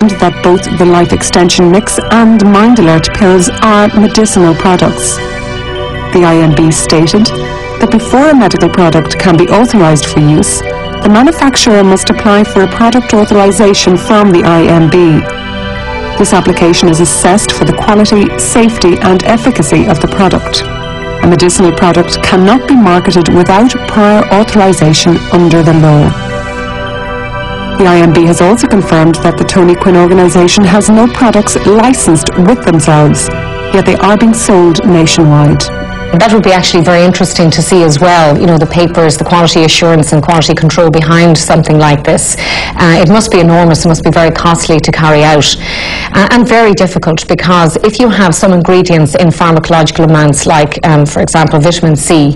that both the Life Extension Mix and Mind Alert pills are medicinal products. The IMB stated that before a medical product can be authorised for use, the manufacturer must apply for a product authorisation from the IMB. This application is assessed for the quality, safety and efficacy of the product. A medicinal product cannot be marketed without prior authorisation under the law. The IMB has also confirmed that the Tony Quinn organisation has no products licensed with themselves, yet they are being sold nationwide. That would be actually very interesting to see as well, you know, the papers, the quality assurance and quality control behind something like this. It must be enormous, it must be very costly to carry out and very difficult, because if you have some ingredients in pharmacological amounts like, for example, vitamin C,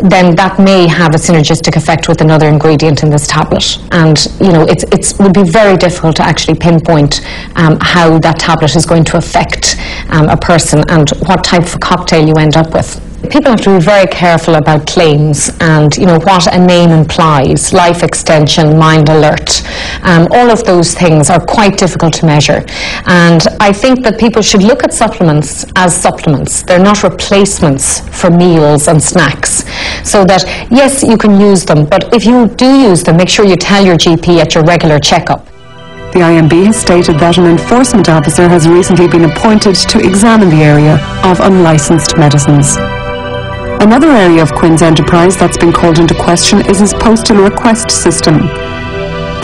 then that may have a synergistic effect with another ingredient in this tablet. And, you know, it would be very difficult to actually pinpoint how that tablet is going to affect a person and what type of cocktail you end up with. People have to be very careful about claims and, you know, what a name implies. Life Extension, Mind Alert, all of those things are quite difficult to measure. And I think that people should look at supplements as supplements. They're not replacements for meals and snacks. So that, yes, you can use them, but if you do use them, make sure you tell your GP at your regular checkup. The IMB has stated that an enforcement officer has recently been appointed to examine the area of unlicensed medicines. Another area of Quinn's enterprise that's been called into question is his postal request system.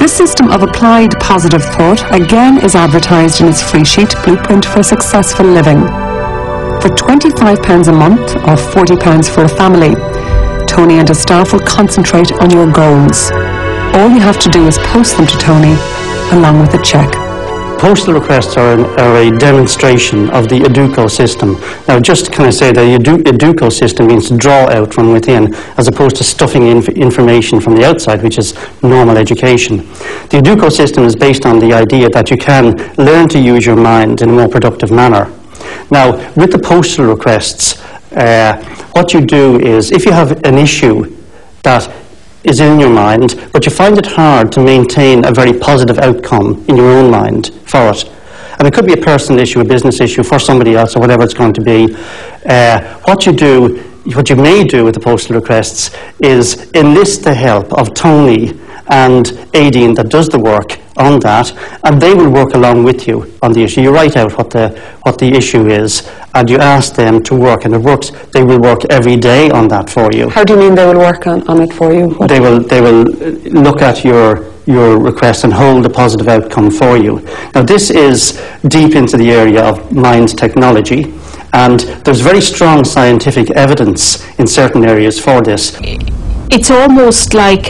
This system of applied positive thought again is advertised in his free sheet Blueprint for Successful Living. For £25 a month or £40 for a family, Tony and his staff will concentrate on your goals. All you have to do is post them to Tony along with a cheque. Postal requests are a demonstration of the Educo system. Now, just can I say that the Educo system means to draw out from within, as opposed to stuffing in information from the outside, which is normal education. The Educo system is based on the idea that you can learn to use your mind in a more productive manner. Now, with the postal requests, what you do is, if you have an issue that is in your mind, but you find it hard to maintain a very positive outcome in your own mind for it. And it could be a personal issue, a business issue for somebody else, or whatever it's going to be. What you may do with the postal requests is enlist the help of Tony and Aideen that does the work on that, and they will work along with you on the issue. You write out what the issue is, and you ask them to work, and they will work every day on that for you. How do you mean they will work on it for you? They will look at your request and hold a positive outcome for you. Now, this is deep into the area of mind technology, and there's very strong scientific evidence in certain areas for this. It's almost like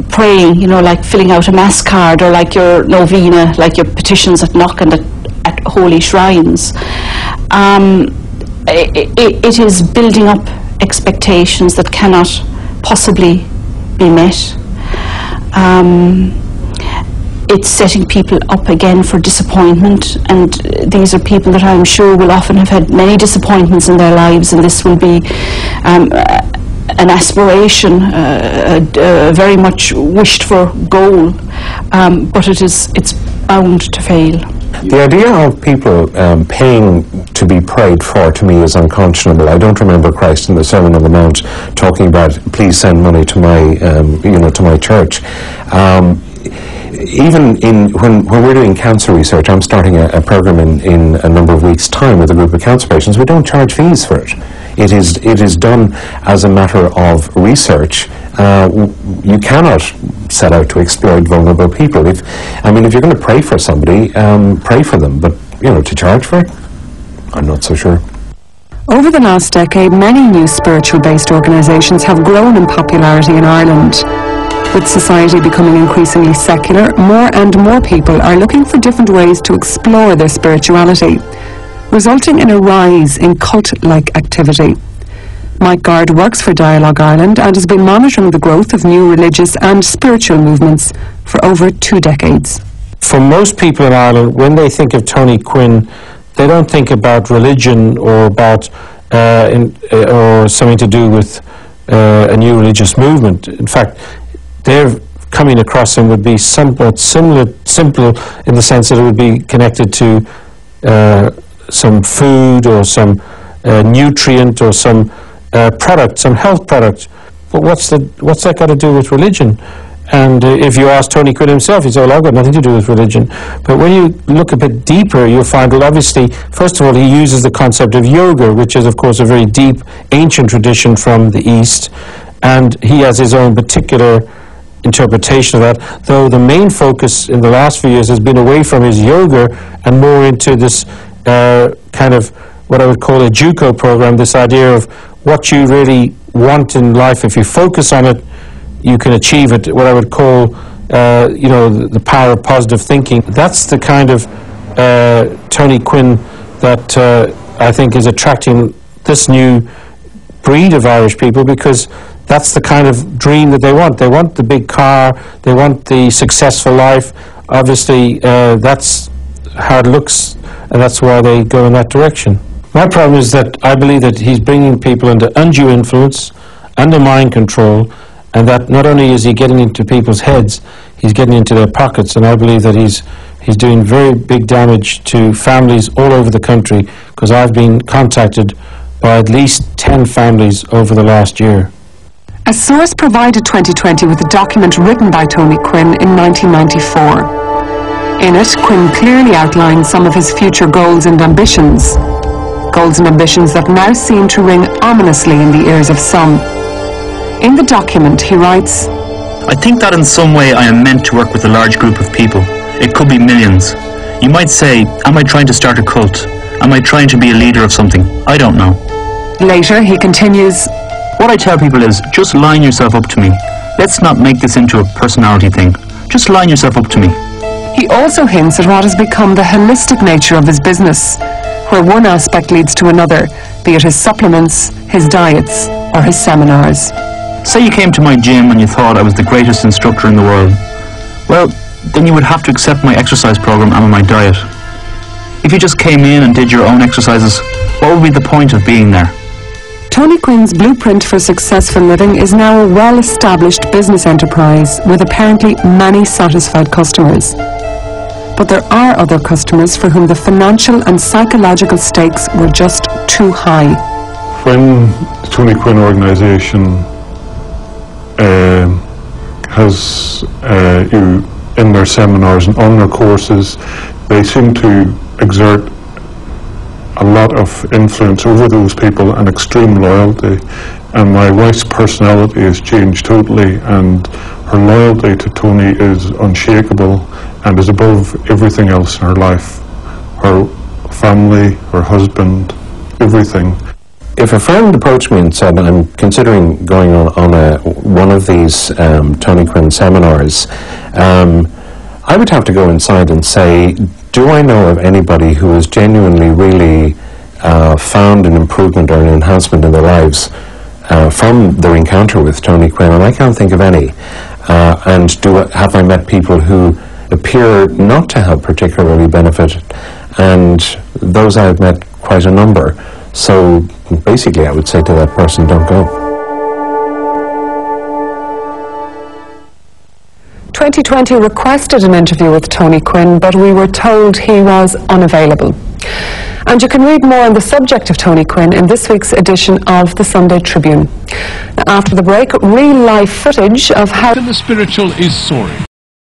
praying, you know, like filling out a mass card, or like your novena, like your petitions at knocking at holy shrines. It is building up expectations that cannot possibly be met. It's setting people up again for disappointment, and these are people that I'm sure will often have had many disappointments in their lives, and this will be an aspiration, a very much wished for goal, but it's bound to fail. The idea of people paying to be prayed for, to me, is unconscionable. I don't remember Christ in the Sermon on the Mount talking about, please send money to my, to my church. Even when we're doing cancer research, I'm starting a program in a number of weeks' time with a group of cancer patients. We don't charge fees for it. It is done as a matter of research. You cannot set out to exploit vulnerable people. If you're going to pray for somebody, pray for them. But to charge for it, I'm not so sure. Over the last decade, many new spiritual-based organisations have grown in popularity in Ireland. With society becoming increasingly secular, more and more people are looking for different ways to explore their spirituality, resulting in a rise in cult-like activity. Mike Gard works for Dialogue Ireland and has been monitoring the growth of new religious and spiritual movements for over 2 decades. For most people in Ireland, when they think of Tony Quinn, they don't think about religion or about or something to do with a new religious movement. In fact, they're coming across him would be somewhat simple in the sense that it would be connected to some food or some nutrient or some product, some health product. But what's that got to do with religion? And if you ask Tony Quinn himself, he'd say, well, I've got nothing to do with religion. But when you look a bit deeper, you'll find, well, obviously, first of all, he uses the concept of yoga, which is, of course, a very deep, ancient tradition from the East. And he has his own particular interpretation of that, though the main focus in the last few years has been away from his yoga and more into this kind of what I would call a JUCO program, this idea of what you really want in life. If you focus on it, you can achieve it, what I would call, the power of positive thinking. That's the kind of Tony Quinn that I think is attracting this new breed of Irish people, because that's the kind of dream that they want. They want the big car, they want the successful life. Obviously, that's how it looks, and that's why they go in that direction. My problem is that I believe that he's bringing people under undue influence, under mind control, and that not only is he getting into people's heads, he's getting into their pockets, and I believe that he's doing very big damage to families all over the country, because I've been contacted by at least 10 families over the last year. A source provided 2020 with a document written by Tony Quinn in 1994. In it, Quinn clearly outlined some of his future goals and ambitions. Goals and ambitions that now seem to ring ominously in the ears of some. In the document, he writes, I think that in some way I am meant to work with a large group of people. It could be millions. You might say, am I trying to start a cult? Am I trying to be a leader of something? I don't know. Later, he continues, what I tell people is, just line yourself up to me. Let's not make this into a personality thing. Just line yourself up to me. He also hints at what has become the holistic nature of his business, where one aspect leads to another, be it his supplements, his diets, or his seminars. Say you came to my gym and you thought I was the greatest instructor in the world. Well, then you would have to accept my exercise program and my diet. If you just came in and did your own exercises, what would be the point of being there? Tony Quinn's blueprint for successful living is now a well-established business enterprise with apparently many satisfied customers. But there are other customers for whom the financial and psychological stakes were just too high. When the Tony Quinn organisation has you in their seminars and on their courses, they seem to exert a lot of influence over those people and extreme loyalty. And my wife's personality has changed totally, and her loyalty to Tony is unshakable and is above everything else in her life. Her family, her husband, everything. If a friend approached me and said, I'm considering going on one of these Tony Quinn seminars, I would have to go inside and say, do I know of anybody who has genuinely really found an improvement or an enhancement in their lives from their encounter with Tony Quinn? And I can't think of any. And have I met people who appear not to have particularly benefited? And those I have met quite a number. So basically I would say to that person, don't go. 2020 requested an interview with Tony Quinn, but we were told he was unavailable. And you can read more on the subject of Tony Quinn in this week's edition of the Sunday Tribune. Now, after the break, real-life footage of how the spiritual is soaring.